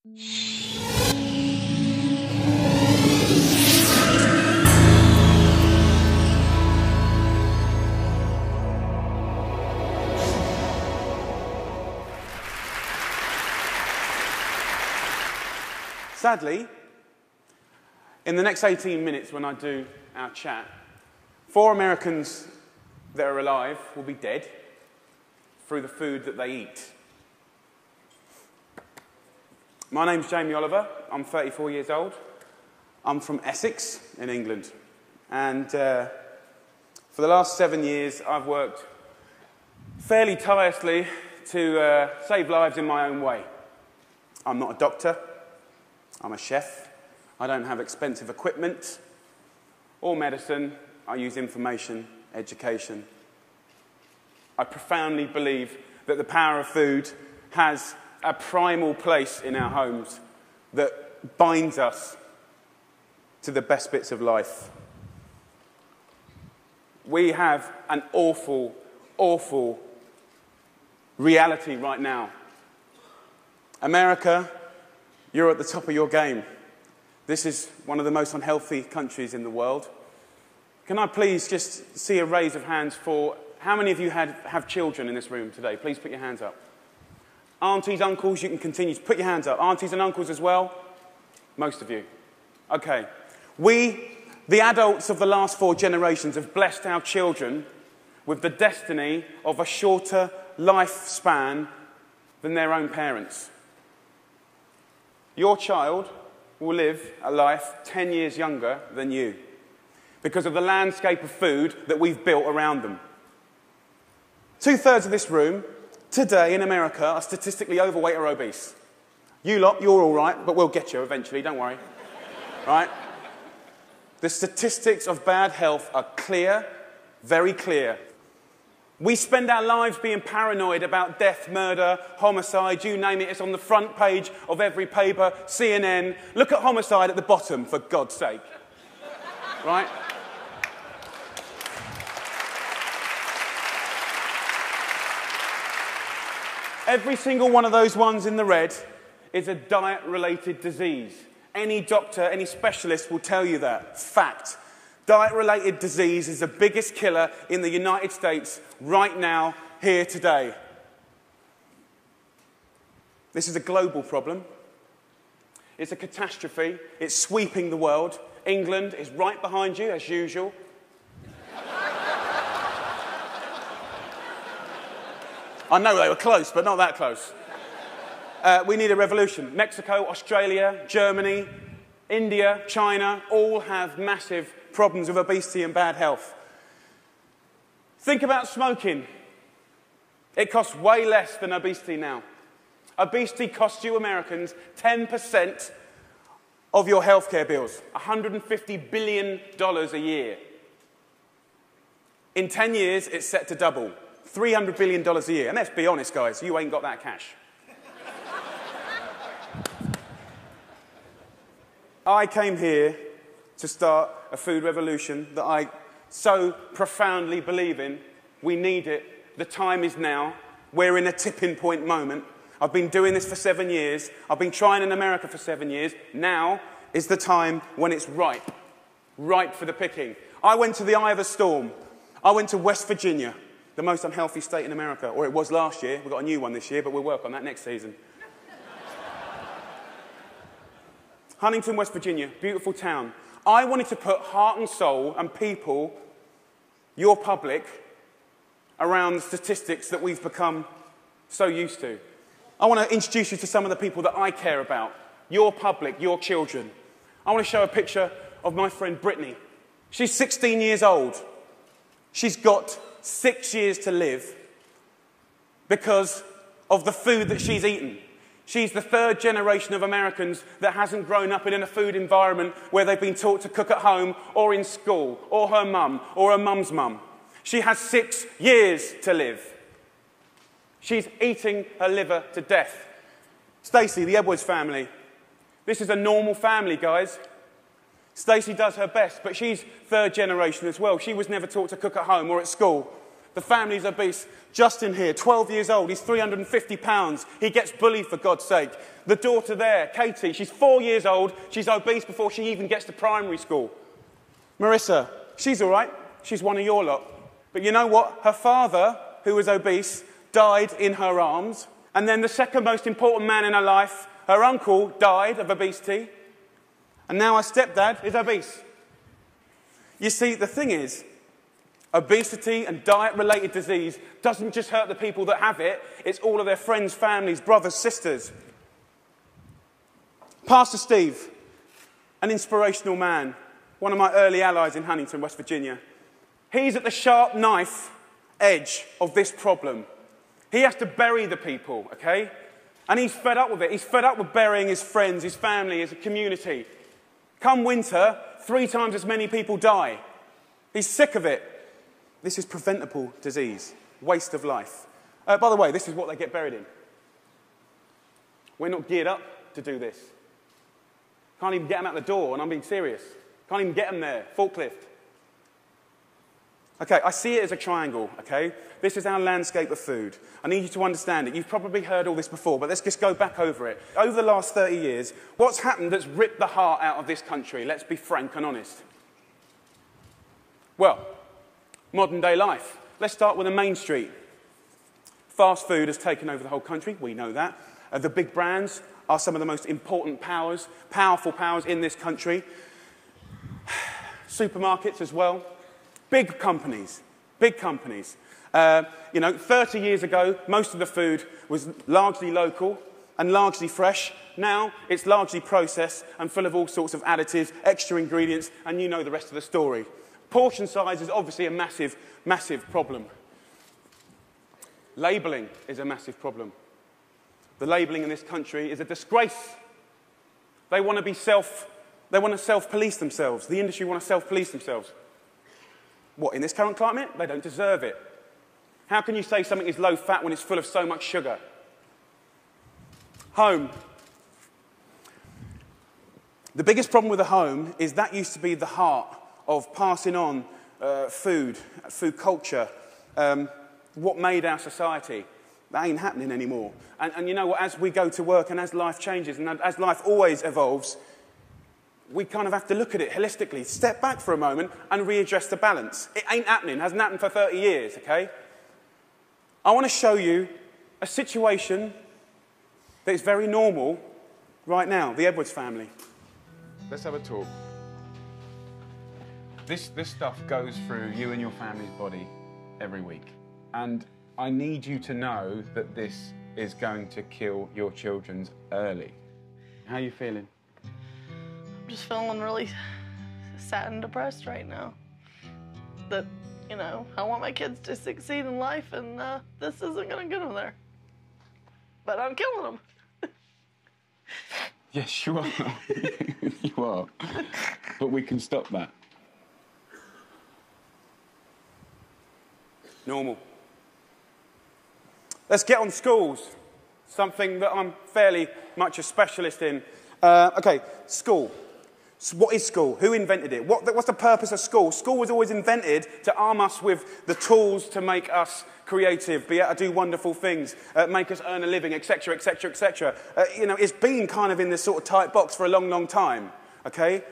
Sadly, in the next 18 minutes when I do our chat, 4 Americans that are alive will be dead through the food that they eat. My name's Jamie Oliver. I'm 34 years old. I'm from Essex in England. And for the last 7 years, I've worked fairly tirelessly to save lives in my own way. I'm not a doctor. I'm a chef. I don't have expensive equipment or medicine. I use information, education. I profoundly believe that the power of food has a primal place in our homes that binds us to the best bits of life. We have an awful, awful reality right now. America, you're at the top of your game. This is one of the most unhealthy countries in the world. Can I please just see a raise of hands for how many of you have children in this room today? Please put your hands up. Aunties, uncles, you can continue to put your hands up. Aunties and uncles as well? Most of you. Okay. We, the adults of the last 4 generations, have blessed our children with the destiny of a shorter lifespan than their own parents. Your child will live a life 10 years younger than you because of the landscape of food that we've built around them. 2/3 of this room today in America are statistically overweight or obese. You lot, you're all right, but we'll get you eventually, don't worry. Right? The statistics of bad health are clear, very clear. We spend our lives being paranoid about death, murder, homicide, you name it. It's on the front page of every paper, CNN. Look at homicide at the bottom, for God's sake. Right? Every single one of those ones in the red is a diet-related disease. Any doctor, any specialist will tell you that. Fact. Diet-related disease is the biggest killer in the United States right now, here today. This is a global problem. It's a catastrophe. It's sweeping the world. England is right behind you, as usual. I know they were close, but not that close. We need a revolution. Mexico, Australia, Germany, India, China, all have massive problems with obesity and bad health. Think about smoking. It costs way less than obesity now. Obesity costs you Americans 10% of your healthcare bills, $150 billion a year. In 10 years, it's set to double, $300 billion a year. And let's be honest, guys, you ain't got that cash. I came here to start a food revolution that I so profoundly believe in. We need it. The time is now. We're in a tipping point moment. I've been doing this for 7 years. I've been trying in America for 7 years. Now is the time when it's ripe. Ripe for the picking. I went to the eye of a storm. I went to West Virginia, the most unhealthy state in America. Or it was last year. We've got a new one this year, but we'll work on that next season. Huntington, West Virginia, beautiful town. I wanted to put heart and soul and people, your public, around the statistics that we've become so used to. I want to introduce you to some of the people that I care about. Your public, your children. I want to show a picture of my friend Brittany. She's 16 years old. She's got 6 years to live because of the food that she's eaten. She's the 3rd generation of Americans that hasn't grown up in a food environment where they've been taught to cook at home or in school, or her mum, or her mum's mum. She has 6 years to live. She's eating her liver to death. Stacey, the Edwards family. This is a normal family, guys. Stacey does her best, but she's 3rd generation as well. She was never taught to cook at home or at school. The family's obese. Justin here, 12 years old, he's 350 pounds. He gets bullied, for God's sake. The daughter there, Katie, she's 4 years old. She's obese before she even gets to primary school. Marissa, she's all right. She's one of your lot. But you know what? Her father, who was obese, died in her arms. And then the second most important man in her life, her uncle, died of obesity. And now her stepdad is obese. You see, the thing is, obesity and diet-related disease doesn't just hurt the people that have it, it's all of their friends, families, brothers, sisters. Pastor Steve, an inspirational man, one of my early allies in Huntington, West Virginia. He's at the sharp knife edge of this problem. He has to bury the people, okay? And he's fed up with it. He's fed up with burying his friends, his family, his community. Come winter, 3 times as many people die. He's sick of it. This is preventable disease, waste of life. By the way, this is what they get buried in. We're not geared up to do this. Can't even get them out the door, and I'm being serious. Can't even get them there, forklift. Okay, I see it as a triangle, okay? This is our landscape of food. I need you to understand it. You've probably heard all this before, but let's just go back over it. Over the last 30 years, what's happened that's ripped the heart out of this country? Let's be frank and honest. Well, modern day life. Let's start with the main street. Fast food has taken over the whole country, we know that. The big brands are some of the most important powers, powerful powers in this country. Supermarkets as well. Big companies, big companies. 30 years ago, most of the food was largely local and largely fresh. Now, it's largely processed and full of all sorts of additives, extra ingredients, and you know the rest of the story. Portion size is obviously a massive, massive problem. Labelling is a massive problem. The labelling in this country is a disgrace. They want to self-police themselves. The industry want to self-police themselves. What, in this current climate? They don't deserve it. How can you say something is low fat when it's full of so much sugar? Home. The biggest problem with the home is that used to be the heart of passing on food culture, what made our society. That ain't happening anymore. And you know what, as we go to work and as life changes and as life always evolves, we kind of have to look at it holistically, step back for a moment and readdress the balance. It ain't happening, it hasn't happened for 30 years, okay? I want to show you a situation that is very normal right now, the Edwards family. Let's have a talk. This stuff goes through you and your family's body every week. And I need you to know that this is going to kill your children early. How are you feeling? I'm just feeling really sad and depressed right now. That, I want my kids to succeed in life, and this isn't going to get them there. But I'm killing them. Yes, you are. You are. But we can stop that. Normal. Let's get on schools, something that I'm fairly much a specialist in. Okay, school. So what is school? Who invented it? What's the purpose of school? School was always invented to arm us with the tools to make us creative, be able to do wonderful things, make us earn a living, etc., etc., etc. It's been kind of in this sort of tight box for a long, long time, okay?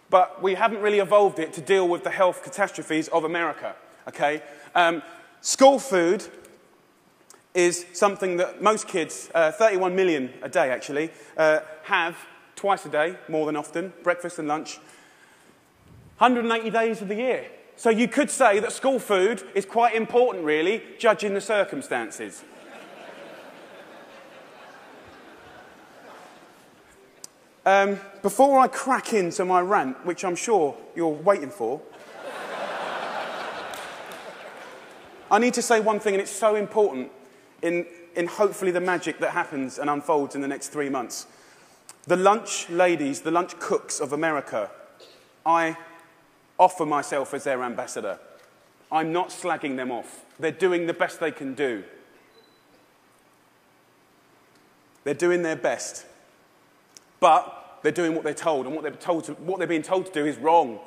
But we haven't really evolved it to deal with the health catastrophes of America, okay? School food is something that most kids, 31 million a day actually, have twice a day, more than often, breakfast and lunch, 180 days of the year. So you could say that school food is quite important, really, judging the circumstances. Before I crack into my rant, which I'm sure you're waiting for, I need to say one thing, and it's so important in hopefully the magic that happens and unfolds in the next 3 months. The lunch ladies, the lunch cooks of America, I offer myself as their ambassador. I'm not slagging them off. They're doing the best they can do. They're doing their best. But they're doing what they're told, and what they're being told to do is wrong.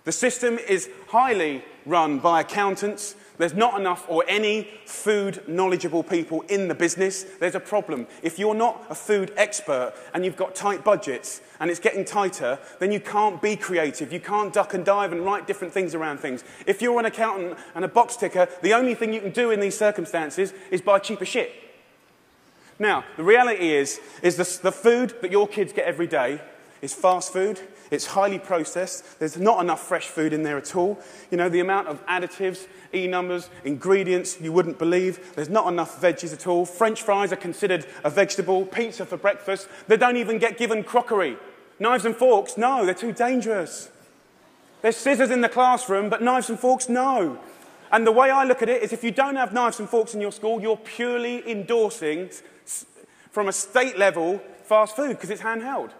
The system is highly run by accountants. There's not enough or any food knowledgeable people in the business. There's a problem. If you're not a food expert and you've got tight budgets and it's getting tighter, then you can't be creative. You can't duck and dive and write different things around things. If you're an accountant and a box ticker, the only thing you can do in these circumstances is buy cheaper shit. Now, the reality is the food that your kids get every day is fast food. It's highly processed. There's not enough fresh food in there at all. You know, the amount of additives, E-numbers, ingredients you wouldn't believe. There's not enough veggies at all. French fries are considered a vegetable. Pizza for breakfast. They don't even get given crockery. Knives and forks, no, they're too dangerous. There's scissors in the classroom, but knives and forks, no. And the way I look at it is if you don't have knives and forks in your school, you're purely endorsing, from a state level, fast food, because it's handheld.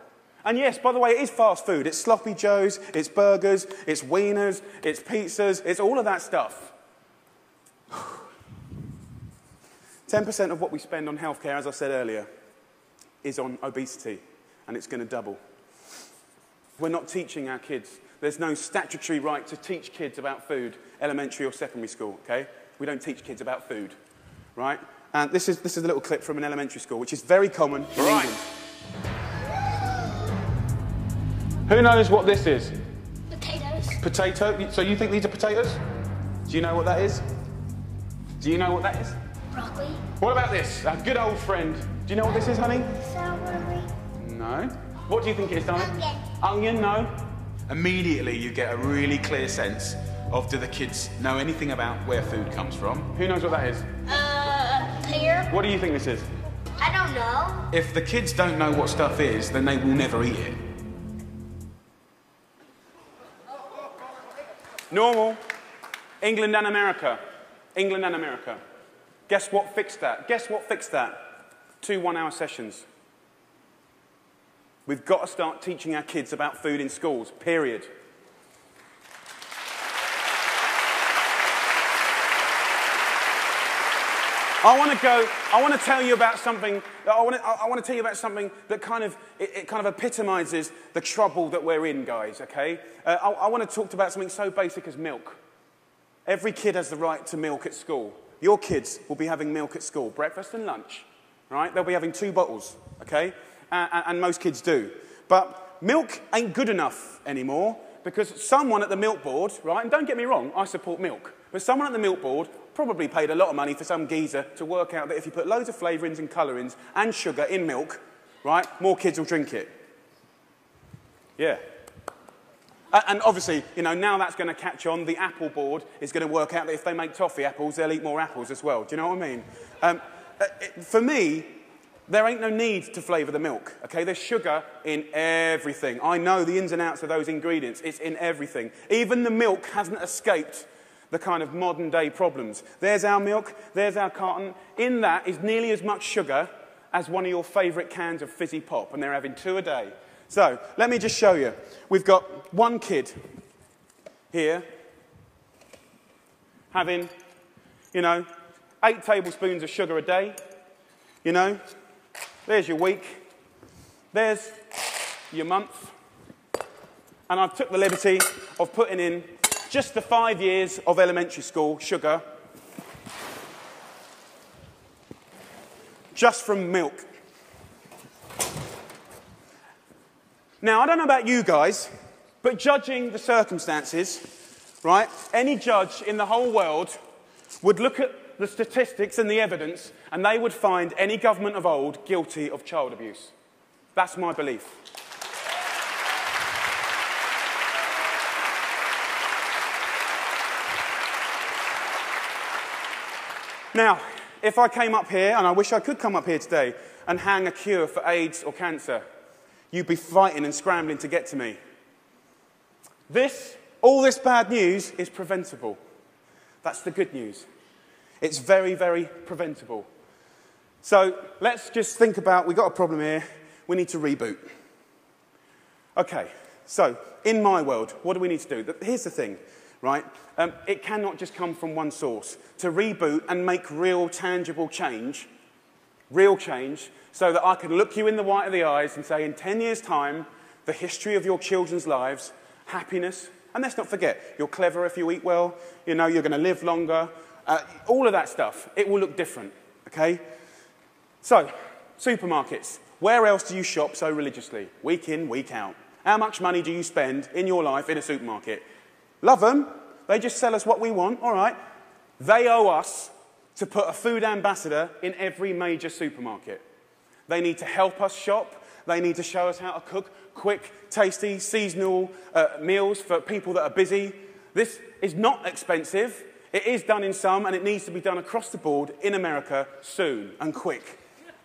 And yes, by the way, it is fast food. It's sloppy joes, it's burgers, it's wieners, it's pizzas, it's all of that stuff. 10% of what we spend on healthcare, as I said earlier, is on obesity, and it's going to double. We're not teaching our kids. There's no statutory right to teach kids about food, elementary or secondary school, okay? We don't teach kids about food, right? And this is a little clip from an elementary school, which is very common in England. Who knows what this is? Potatoes. Potato? So you think these are potatoes? Do you know what that is? Do you know what that is? Broccoli. What about this? Our good old friend. Do you know what this is, honey? Celery. No. What do you think it is, darling? Onion. Onion, no. Immediately you get a really clear sense of, do the kids know anything about where food comes from? Who knows what that is? Pear. What do you think this is? I don't know. If the kids don't know what stuff is, then they will never eat it. Normal. England and America. England and America. Guess what fixed that? Guess what fixed that? 2 one-hour sessions. We've got to start teaching our kids about food in schools, period. I want to tell you about something that kind of epitomizes the trouble that we're in, guys, okay? I want to talk about something so basic as milk. Every kid has the right to milk at school. Your kids will be having milk at school, breakfast and lunch, right? They'll be having 2 bottles, okay? And most kids do. But milk ain't good enough anymore because someone at the milk board, right, and don't get me wrong, I support milk, but someone at the milk board probably paid a lot of money for some geezer to work out that if you put loads of flavourings and colourings and sugar in milk, right, more kids will drink it. Yeah. And obviously, you know, now that's going to catch on. The Apple board is going to work out that if they make toffee apples, they'll eat more apples as well. Do you know what I mean? For me, there ain't no need to flavour the milk, okay? There's sugar in everything. I know the ins and outs of those ingredients. It's in everything. Even the milk hasn't escaped the kind of modern-day problems. There's our milk, there's our carton. In that is nearly as much sugar as one of your favourite cans of fizzy pop, and they're having 2 a day. So, let me just show you. We've got one kid here having, you know, 8 tablespoons of sugar a day. You know, there's your week. There's your month. And I've took the liberty of putting in just the 5 years of elementary school sugar, just from milk. Now, I don't know about you guys, but judging the circumstances, right, any judge in the whole world would look at the statistics and the evidence, and they would find any government of old guilty of child abuse. That's my belief. Now, if I came up here, and I wish I could come up here today, and hang a cure for AIDS or cancer, you'd be fighting and scrambling to get to me. All this bad news is preventable. That's the good news. It's very, very preventable. So let's just think about, we've got a problem here, we need to reboot. Okay, so in my world, what do we need to do? Here's the thing, right? It cannot just come from one source. To reboot and make real, tangible change, so that I can look you in the white of the eyes and say, in 10 years' time, the history of your children's lives, happiness, and let's not forget, you're clever if you eat well, you know, you're going to live longer, all of that stuff, it will look different, okay? So, supermarkets. Where else do you shop so religiously? Week in, week out. How much money do you spend in your life in a supermarket? Love them. They just sell us what we want. All right. They owe us to put a food ambassador in every major supermarket. They need to help us shop. They need to show us how to cook quick, tasty, seasonal meals for people that are busy. This is not expensive. It is done in some, and it needs to be done across the board in America soon and quick.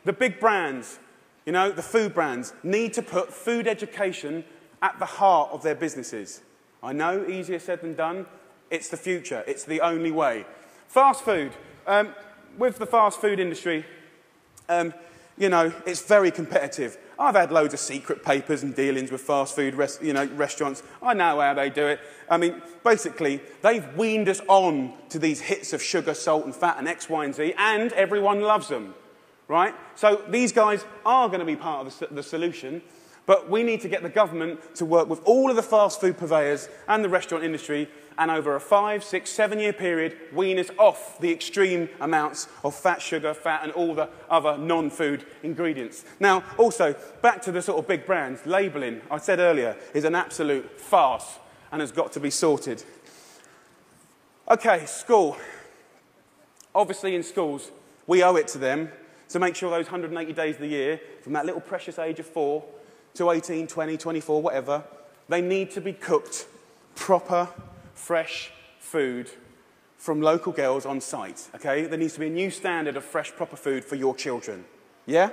The big brands, you know, the food brands, need to put food education at the heart of their businesses. I know, easier said than done. It's the future. It's the only way. Fast food. With the fast food industry, you know, it's very competitive. I've had loads of secret papers and dealings with fast food restaurants. I know how they do it. I mean, basically, they've weaned us on to these hits of sugar, salt, and fat, and X, Y, and Z, and everyone loves them, right? So these guys are going to be part of the solution, but we need to get the government to work with all of the fast food purveyors and the restaurant industry, and over a 5, 6, 7 year period, wean us off the extreme amounts of fat, sugar, fat, and all the other non-food ingredients. Now, also, back to the sort of big brands, labelling, I said earlier, is an absolute farce and has got to be sorted. Okay, school. Obviously, in schools, we owe it to them to make sure those 180 days of the year, from that little precious age of 4 to 18, 20, 24, whatever, they need to be cooked proper, fresh food from local girls on site, okay? There needs to be a new standard of fresh, proper food for your children. Yeah?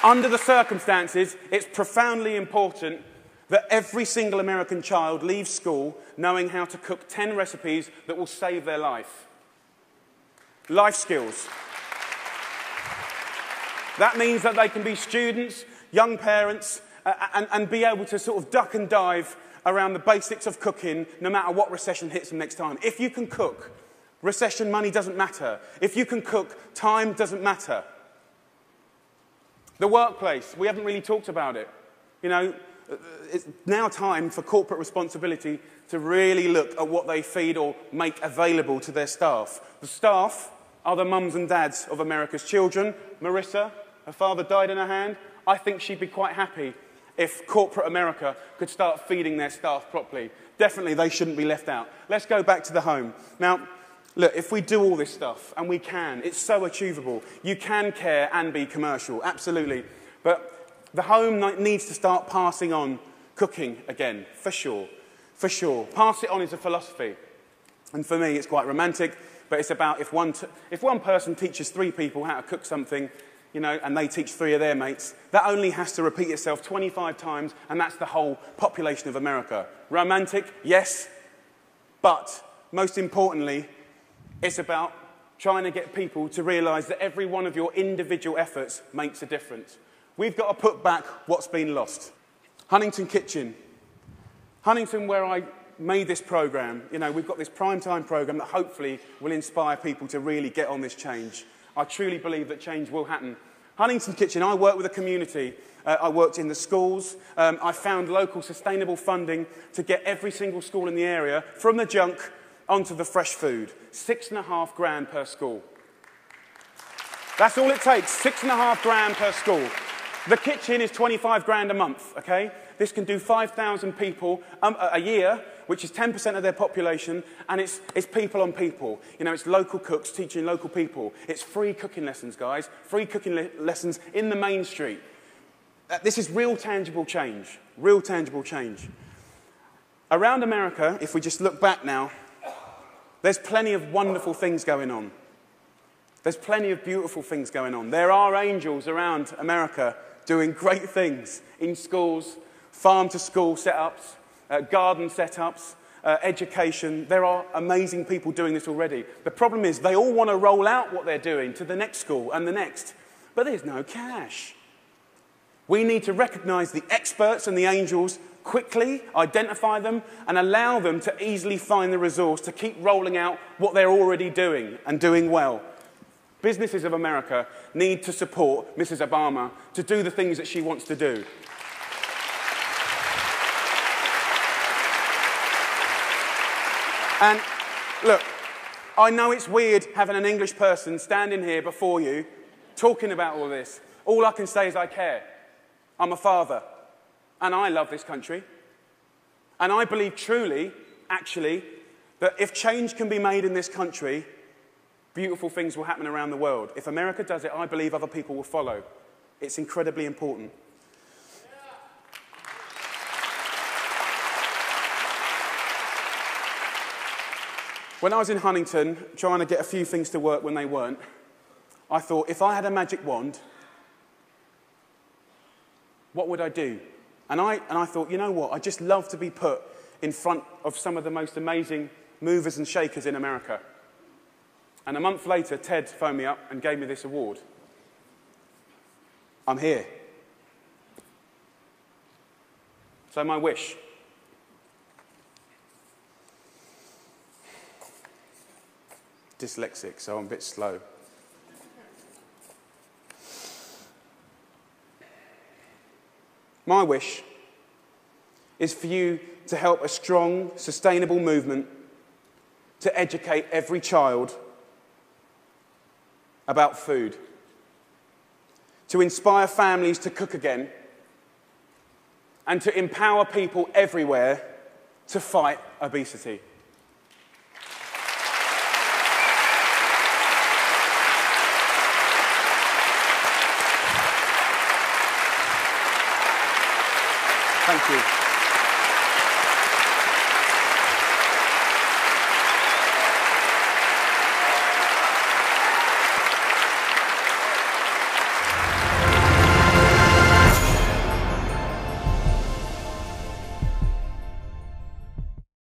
Under the circumstances, it's profoundly important that every single American child leaves school knowing how to cook 10 recipes that will save their life. Life skills. That means that they can be students, young parents, and be able to sort of duck and dive around the basics of cooking no matter what recession hits them next time. If you can cook, recession money doesn't matter. If you can cook, time doesn't matter. The workplace, we haven't really talked about it. You know, it's now time for corporate responsibility to really look at what they feed or make available to their staff. The staff are the mums and dads of America's children. Marissa, her father died in her hand. I think she'd be quite happy if corporate America could start feeding their staff properly. Definitely they shouldn't be left out. Let's go back to the home. Now, look, if we do all this stuff, and we can, it's so achievable. You can care and be commercial, absolutely. But the home needs to start passing on cooking again, for sure. For sure. Pass it on is a philosophy. And for me, it's quite romantic, but it's about if one person teaches 3 people how to cook something, you know, and they teach 3 of their mates, that only has to repeat itself 25 times, and that's the whole population of America. Romantic, yes, but most importantly, it's about trying to get people to realise that every one of your individual efforts makes a difference. We've got to put back what's been lost. Huntington Kitchen. Huntington, where I made this programme, you know, we've got this primetime programme that hopefully will inspire people to really get on this change. I truly believe that change will happen. Huntington Kitchen, I work with a community. I worked in the schools. I found local sustainable funding to get every single school in the area from the junk onto the fresh food. $6.5 grand per school. That's all it takes, $6.5 grand per school. The kitchen is 25 grand a month, okay? This can do 5,000 people a year, which is 10% of their population, and it's people on people. You know, it's local cooks teaching local people. It's free cooking lessons, guys. Free cooking lessons in the main street. This is real tangible change. Real tangible change. Around America, if we just look back now, there's plenty of wonderful things going on. There's plenty of beautiful things going on. There are angels around America doing great things in schools, farm-to-school setups, garden setups, education. There are amazing people doing this already. The problem is they all want to roll out what they're doing to the next school and the next, but there's no cash. We need to recognise the experts and the angels quickly, identify them, and allow them to easily find the resource to keep rolling out what they're already doing and doing well. Businesses of America need to support Mrs. Obama to do the things that she wants to do. And look, I know it's weird having an English person standing here before you talking about all this. All I can say is I care. I'm a father, and I love this country. And I believe truly, actually, that if change can be made in this country, beautiful things will happen around the world. If America does it, I believe other people will follow. It's incredibly important. When I was in Huntington, trying to get a few things to work when they weren't, I thought, if I had a magic wand, what would I do? And I thought, you know what, I'd just love to be put in front of some of the most amazing movers and shakers in America. And a month later, Ted phoned me up and gave me this award. I'm here. So my wish. Dyslexic, so I'm a bit slow. My wish is for you to help a strong, sustainable movement to educate every child about food, to inspire families to cook again, and to empower people everywhere to fight obesity. Thank you.